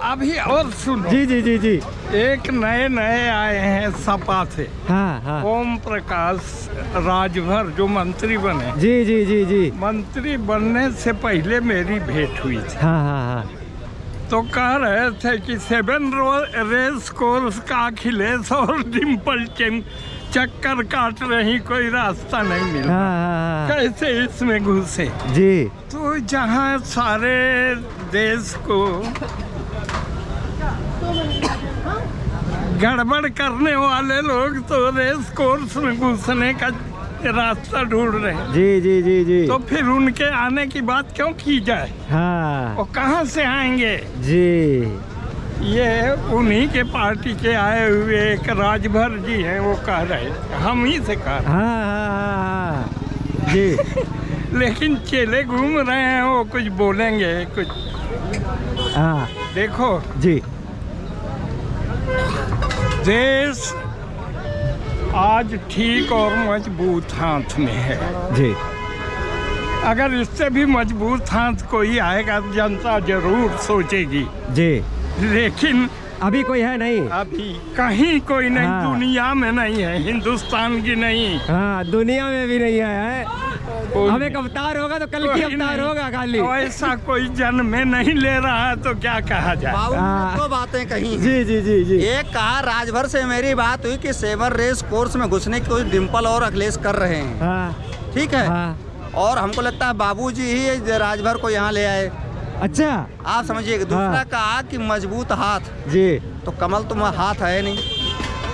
अभी और सुनो। जी जी जी जी। एक नए आए हैं सपा से। हाँ हाँ। ओम प्रकाश राजभर जो मंत्री बने। जी जी जी जी। मंत्री बनने से पहले मेरी भेंट हुई थी। हाँ हाँ हाँ। तो कह रहे थे कि 7 रेस कोर्स का अखिलेश और डिम्पल चक्कर काट रही, कोई रास्ता नहीं मिला। हाँ। कैसे इसमें घुसे जी। तो जहाँ सारे देश को गड़बड़ करने वाले लोग तो रेस कोर्स में घुसने का रास्ता ढूंढ रहे हैं। जी जी जी जी। तो फिर उनके आने की बात क्यों की जाए? हाँ। वो कहाँ से आएंगे? जी। ये उन्हीं के पार्टी के आए हुए एक राजभर जी हैं, वो कह रहे, हम ही से कह रहे। हाँ हाँ हाँ जी। लेकिन चेले घूम रहे हैं, वो कुछ बोलेंगे कुछ। हाँ देखो जी। देश आज ठीक और मजबूत हाथ में है जी। अगर इससे भी मजबूत हाथ कोई आएगा जनता जरूर सोचेगी। जी। लेकिन अभी कोई है नहीं। अभी कहीं कोई नहीं। हाँ। दुनिया में नहीं है, हिंदुस्तान की नहीं। हाँ दुनिया में भी नहीं है। अब एक अवतार होगा तो कल की अवतार होगा खाली। ऐसा कोई जन्म में नहीं ले रहा है तो क्या कहा जाए। तो बातें कही। जी जी जी जी। एक कहा राजभर से मेरी बात हुई कि 7 रेस कोर्स में घुसने की कोई डिम्पल और अखिलेश कर रहे हैं। हाँ। ठीक है। हाँ। और हमको लगता है बाबूजी ही राजभर को यहाँ ले आए। अच्छा आप समझिए। दूसरा कहा कि मजबूत हाथ। जी। तो कमल तुम हाथ है नहीं।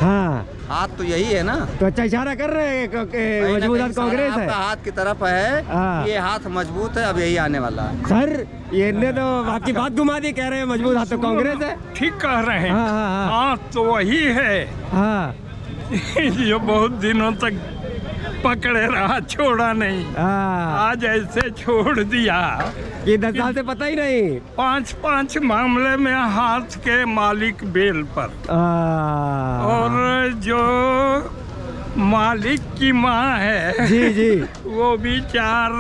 हाँ हाथ तो यही है ना। तो अच्छा इशारा कर रहे हैं मजबूत हाथ कांग्रेस है। आपका हाथ की तरफ है। हाँ। ये हाथ मजबूत है, अब यही आने वाला है। सर ये ने तो बाकी बात घुमा दी, कह रहे हैं मजबूत हाथ तो कांग्रेस है। ठीक कह रहे हैं। हाँ, हाँ, हाँ। हाथ तो वही है। हाँ जो बहुत दिनों तक पकड़े रहा, छोड़ा नहीं। हाँ। आज ऐसे छोड़ दिया ये 10 साल से पता ही नहीं। 5 मामले में हाथ के मालिक बेल पर। और जो मालिक की माँ है जी जी वो भी 4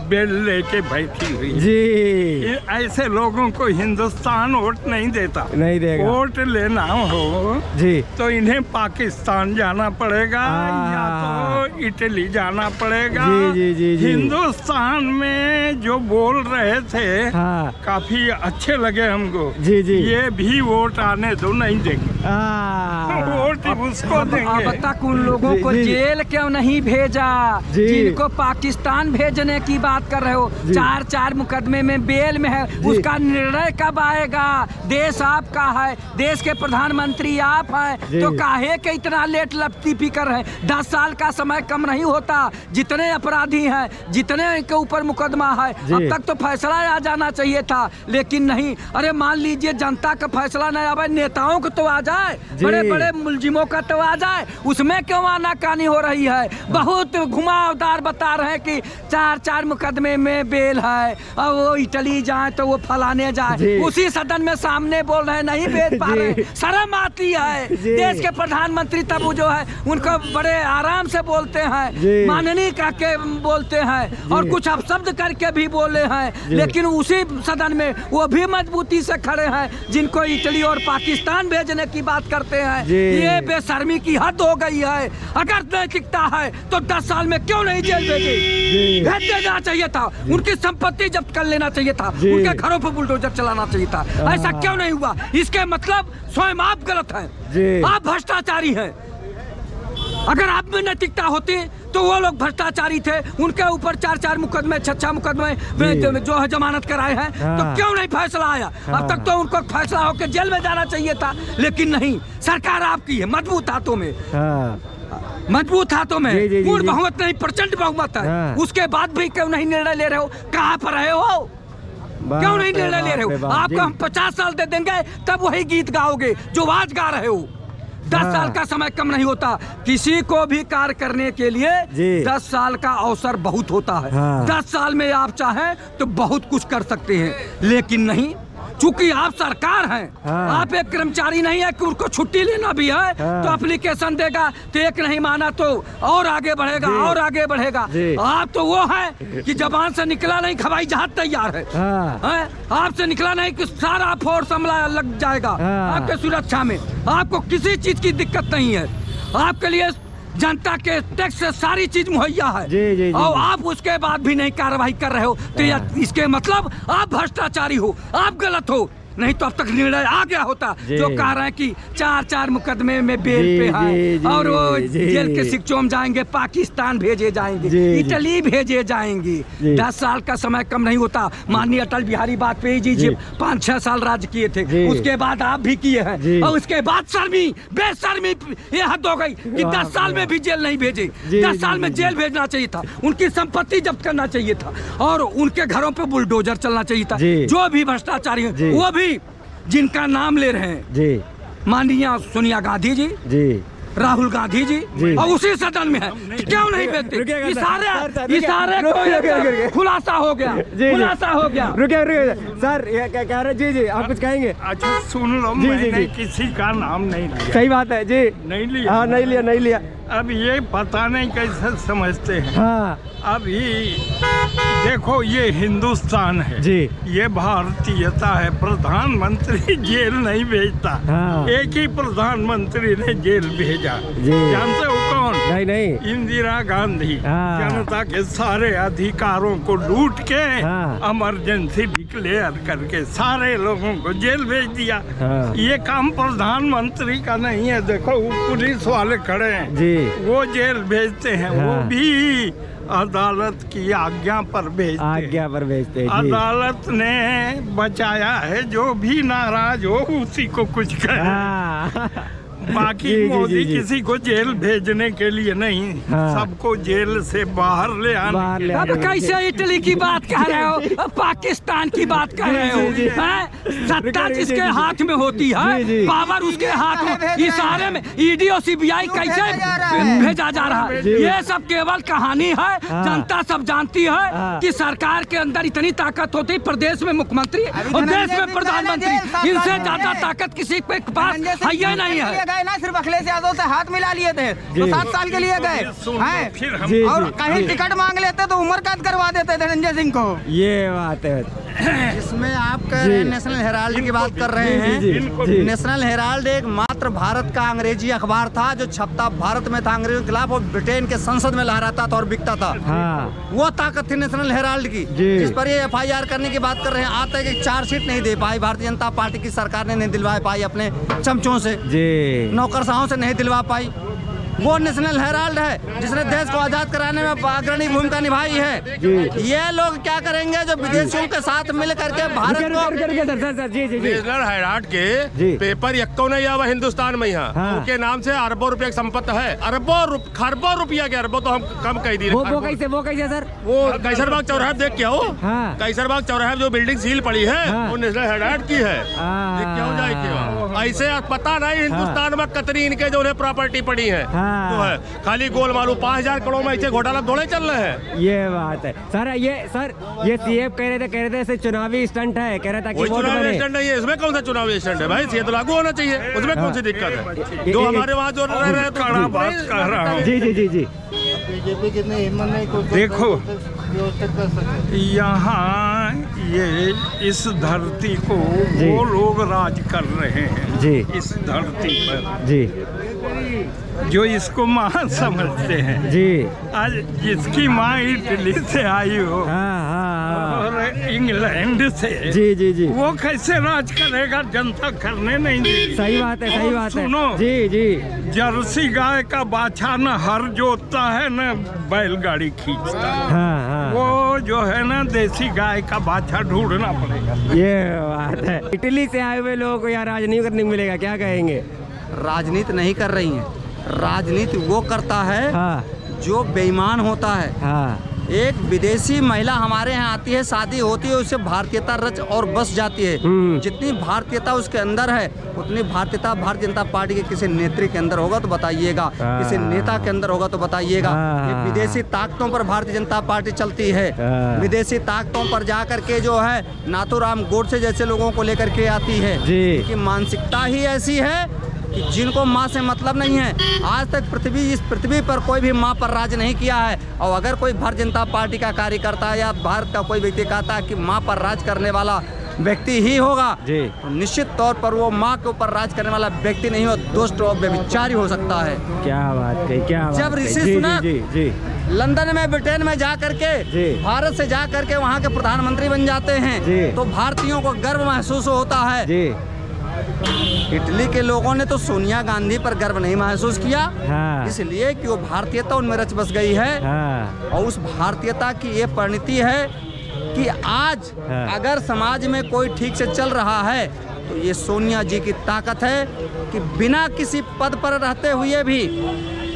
बेल लेके बैठी हुई जी। ऐसे लोगों को हिंदुस्तान वोट नहीं देता। नहीं देगा। वोट लेना हो जी तो इन्हें पाकिस्तान जाना पड़ेगा या तो इटली जाना पड़ेगा। जी जी जी जी। हिंदुस्तान में जो बोल रहे थे हाँ। काफी अच्छे लगे हमको। जी जी। ये भी वोट आने दो, नहीं देंगे। वोट उसको देंगे। अब तक उन लोगों को जेल क्यों नहीं भेजा जिनको पाकिस्तान भेजने की बात कर रहे हो? 4 मुकदमे में बेल में है, उसका निर्णय कब आएगा? देश आपका है, देश के प्रधानमंत्री आप हैं, तो काहे के इतना लेट लपटी कर रहे हैं? 10 साल का समय कम नहीं होता। जितने अपराधी हैं, जितने के ऊपर मुकदमा है, अब तक तो फैसला आ जाना चाहिए था, लेकिन नहीं। अरे मान लीजिए जनता का फैसला नहीं आवे, नेताओं को तो आ जाए, बड़े बड़े मुलजिमों का तो आ जाए, उसमें क्यों आनाकानी हो रही है? बहुत घुमावदार बता रहे हैं कि 4 मुकदमे में बेल है और वो इटली जाए तो वो फलाने जाए। उसी सदन में सामने बोल रहे नहीं भेज पा रहे। शर्म आती है। देश के प्रधानमंत्री तब जो है उनको बड़े आराम से बोलते हैं, माननीय करके बोलते हैं और कुछ अपशब्द करके भी बोले हैं, लेकिन उसी सदन में वो भी मजबूती से खड़े हैं जिनको इटली और पाकिस्तान भेजने की बात करते हैं। ये बेशर्मी की हद हो गई है। अगर नैतिकता है तो 10 साल में क्यों नहीं जेल भेज देना चाहिए था? उनकी संपत्ति जब्त कर लेना चाहिए था, उनके घरों पर बुलडोजर चलाना चाहिए था। ऐसा क्यों नहीं हुआ? इसके मतलब स्वयं आप गलत हैं, आप भ्रष्टाचारी हैं। अगर आप में नैतिकता होती तो वो लोग भ्रष्टाचारी थे, उनके ऊपर 4 मुकदमे 6 मुकदमे जो है जमानत कराए हैं, तो क्यों नहीं फैसला आया? अब तक तो उनको फैसला होकर जेल में जाना चाहिए था, लेकिन नहीं। सरकार आपकी है, मजबूत हाथों में, मजबूत हाथों में। पूर्ण बहुमत नहीं, प्रचंड बहुमत है। उसके बाद भी क्यों नहीं निर्णय ले रहे हो? कहाँ पर रहे हो? क्यों नहीं निर्णय ले रहे हो? आपको हम 50 साल दे देंगे तब वही गीत गाओगे जो आज गा रहे हो। 10 साल का समय कम नहीं होता। किसी को भी कार्य करने के लिए 10 साल का अवसर बहुत होता है। 10 साल में आप चाहें तो बहुत कुछ कर सकते हैं, लेकिन नहीं। चूंकि आप सरकार हैं, हाँ। आप एक कर्मचारी नहीं है कि उनको छुट्टी लेना भी है हाँ। तो एप्लीकेशन देगा, तो एक नहीं माना तो और आगे बढ़ेगा और आगे बढ़ेगा। जी। आप तो वो है कि जबान से निकला नहीं हवाई जहाज तैयार है, हाँ। हैं? आपसे निकला नहीं कि सारा फोर्स हमला लग जाएगा हाँ। आपके सुरक्षा में। आपको किसी चीज की दिक्कत नहीं है, आपके लिए जनता के टैक्स से सारी चीज मुहैया है। जी, जी, जी, और जी। आप उसके बाद भी नहीं कार्रवाई कर रहे हो तो इसके मतलब आप भ्रष्टाचारी हो, आप गलत हो। नहीं तो अब तक निर्णय आ गया होता जो कह रहे हैं कि 4 मुकदमे में बेल जी, पे जी, है जी, और वो जी। जेल के शिक्षों में जाएंगे, पाकिस्तान भेजे जाएंगे, जी, जी। इटली भेजे जाएंगे। जी। 10 साल का समय कम नहीं होता। माननीय अटल बिहारी वाजपेयी जी 5-6 साल राज किए थे, जी। उसके बाद आप भी किए जी। हैं और उसके बाद शर्मी बेशर्मी ये हद हो गई कि 10 साल में भी जेल नहीं भेजे। जी, 10 जी, साल में जी। जेल भेजना चाहिए था, उनकी संपत्ति जब्त करना चाहिए था और उनके घरों पे बुलडोजर चलना चाहिए था। जी। जो भी भ्रष्टाचारी जी। हैं वो भी जिनका नाम ले रहे हैं, जी माननीय सोनिया गांधी जी, जी राहुल गांधी जी, जी। और उसी सदन में है, तो क्यों नहीं भेजते? रुकिएगा ये सर, सारे सर, ये सारे रुकिए, को रुकिए। खुलासा हो गया, जी। खुलासा हो गया। रुकिए सर, ये क्या कह रहे? जी जी, आप कुछ कहेंगे? अच्छा सुन लो, जी, जी, मैंने जी। किसी का नाम नहीं लिया। सही बात है जी। नहीं लिया। हाँ, नहीं लिया। अब ये पता नहीं कैसे समझते हैं। हाँ अभी देखो ये हिंदुस्तान है जी। ये भारतीयता है। प्रधानमंत्री जेल नहीं भेजता। हाँ। एक ही प्रधानमंत्री ने जेल भेजा, जी। जानते हो कौन? नहीं इंदिरा गांधी। हाँ। जनता के सारे अधिकारों को लूट के हाँ। इमरजेंसी डिक्लेयर करके सारे लोगों को जेल भेज दिया। हाँ। ये काम प्रधानमंत्री का नहीं है। देखो वो पुलिस वाले खड़े हैं जी। वो जेल भेजते हैं। हाँ। वो भी अदालत की आज्ञा पर भेजते हैं। आज्ञा पर भेजते हैं जी। अदालत ने बचाया है, जो भी नाराज हो उसी को कुछ कहे। हाँ। बाकी जी, जी, मोदी जी, जी। किसी को जेल भेजने के लिए नहीं, हाँ। सबको जेल से बाहर ले बाहर आने ले के अब आने। कैसे इटली की बात कह रहे हो, पाकिस्तान की बात कह रहे हो? जी, जी। हैं? सत्ता जी, जिसके जी, जी। हाथ में होती है, जी, जी। पावर उसके हाथ में, इशारे में ईडी और सीबीआई कैसे भेजा जा रहा है? जी। ये सब केवल कहानी है। हाँ। जनता सब जानती है हाँ। कि सरकार के अंदर इतनी ताकत होती है, प्रदेश में मुख्यमंत्री और देश में प्रधानमंत्री, इनसे ज्यादा ताकत किसी के पास है ही नहीं है। गए ना, सिर्फ अखिलेश यादव से हाथ मिला लिए थे तो 7 साल के लिए गए हैं, फिर हम जी, और जी। कहीं टिकट मांग लेते तो उम्र कैद करवा देते धनंजय सिंह को। ये बात है। इसमें आप कह रहे हैं नेशनल हेराल्ड की बात कर रहे हैं। जी, जी। नेशनल हेराल्ड एक मात्र भारत का अंग्रेजी अखबार था जो छपता भारत में था अंग्रेजों के खिलाफ और ब्रिटेन के संसद में लहराता था और बिकता था। हाँ वो ताकत थी नेशनल हेराल्ड की, जी। जिस पर ये FIR करने की बात कर रहे हैं। आज तक एक चार्जशीट नहीं दे पाई भारतीय जनता पार्टी की सरकार ने, नहीं दिलवा पाई अपने चमचों से, जी। नौकरशाहों से नहीं दिलवा पाई। वो नेशनल हेराल्ड है जिसने देश को आजाद कराने में अग्रणी भूमिका निभाई है। जी। ये लोग क्या करेंगे जो विदेशियों के साथ मिल करके भारत को सर जी जी जी। नेशनल हेराल्ड जी। के पेपर यक्को नहीं आवा हिंदुस्तान में यहाँ। हाँ। उनके नाम से अरबों रुपए की संपत्ति है, खरबों रुपया के, अरबों तो हम कम कह दी। वो कैसे सर? वो कैसरबाग चौराहे देख के आओ। हाँ। कैसरबाग चौराहे जो बिल्डिंग सील पड़ी है हाँ। वो नेशनल हेराल्ड की है। हाँ। ये क्यों जाए क्यों? ऐसे पता नहीं हिंदुस्तान में कितनी इनके जो है प्रॉपर्टी पड़ी है। हाँ। जो है खाली गोल मालूम 5000 करोड़ में ऐसे घोटाला दौड़े चल रहे हैं। ये बात है सर। ये सीएम कह रहे थे ऐसे चुनावी स्टंट है, कह रहा था कि कोई वोट चुनावी बने। स्टैंड नहीं है इसमें। कौन सा चुनावी स्टैंड है भाई? ये तो लागू होना चाहिए, उसमें कौन सी दिक्कत है? जो हमारे वहाँ जो रह रहे हैं तो कड़ा बात कह रहा हूँ। जी जी जी जी। बीजेपी कितनी हिम्मत नहीं कुछ देखो, व्यवस्थित कर सके। यहाँ ये इस धरती को जी। वो लोग राज कर रहे हैं जी। इस धरती पर, जी जो इसको माँ समझते हैं। जी। आज जिसकी माँ इटली से आई हो हाँ हाँ और इंग्लैंड से, जी जी जी। वो कैसे राज करेगा? जनता करने नहीं देगी। सही बात है, सही और बात है। सुनो, जी जी। जर्सी गाय का बाछा न हर जोतता है न बैलगाड़ी खींचता है। हाँ हाँ। वो जो है ना देसी गाय का बाछा ढूंढना पड़ेगा। ये बात है। इटली से आए हुए लोगों को यहाँ राज नहीं करने को मिलेगा, क्या कहेंगे? राजनीति नहीं कर रही हैं। राजनीति वो करता है हाँ जो बेईमान होता है। हाँ एक विदेशी महिला हमारे यहाँ आती है, शादी होती है, उससे भारतीयता रच और बस जाती है। जितनी भारतीयता उसके अंदर है उतनी भारतीयता भारतीय जनता पार्टी के किसी नेत्री के अंदर होगा तो बताइएगा, किसी नेता के अंदर होगा तो बताइएगा। ये विदेशी ताकतों पर भारतीय जनता पार्टी चलती है। विदेशी ताकतों पर जा करके जो है नाथूराम गोडसे जैसे लोगों को लेकर के आती है। कि मानसिकता ही ऐसी है कि जिनको माँ से मतलब नहीं है। आज तक इस पृथ्वी पर कोई भी माँ पर राज नहीं किया है। और अगर कोई भारतीय जनता पार्टी का कार्यकर्ता या भारत का कोई व्यक्ति कहता है कि माँ पर राज करने वाला व्यक्ति ही होगा, तो निश्चित तौर पर वो माँ के ऊपर राज करने वाला व्यक्ति नहीं हो, दुष्ट और व्यभिचारी हो सकता है। क्या बात कही, क्या बात जब ऋषि सुनक लंदन में, ब्रिटेन में जा करके, भारत से जा करके वहाँ के प्रधानमंत्री बन जाते हैं, तो भारतीयों को गर्व महसूस होता है। इटली के लोगों ने तो सोनिया गांधी पर गर्व नहीं महसूस किया, इसलिए कि वो भारतीयता उनमें रच बस गई है। और उस भारतीयता की ये परिणति है कि आज अगर समाज में कोई ठीक से चल रहा है तो ये सोनिया जी की ताकत है कि बिना किसी पद पर रहते हुए भी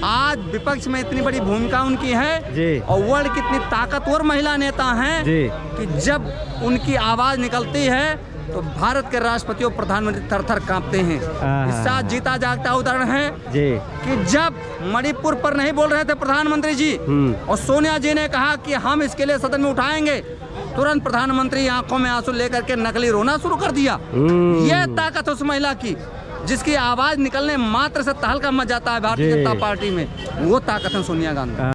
आज विपक्ष में इतनी बड़ी भूमिका उनकी है। और वर्ल्ड की इतनी ताकतवर महिला नेता हैं कि जब उनकी आवाज निकलती है तो भारत के राष्ट्रपति और प्रधानमंत्री थर-थर कांपते हैं। इसका जीता जागता उदाहरण है कि जब मणिपुर पर नहीं बोल रहे थे प्रधानमंत्री जी और सोनिया जी ने कहा कि हम इसके लिए सदन में उठाएंगे, तुरंत प्रधानमंत्री आंखों में आंसू लेकर के नकली रोना शुरू कर दिया। यह ताकत उस महिला की, जिसकी आवाज निकलने मात्र से तहलका मच जाता है भारतीय जनता पार्टी में, वो ताकत है सोनिया गांधी।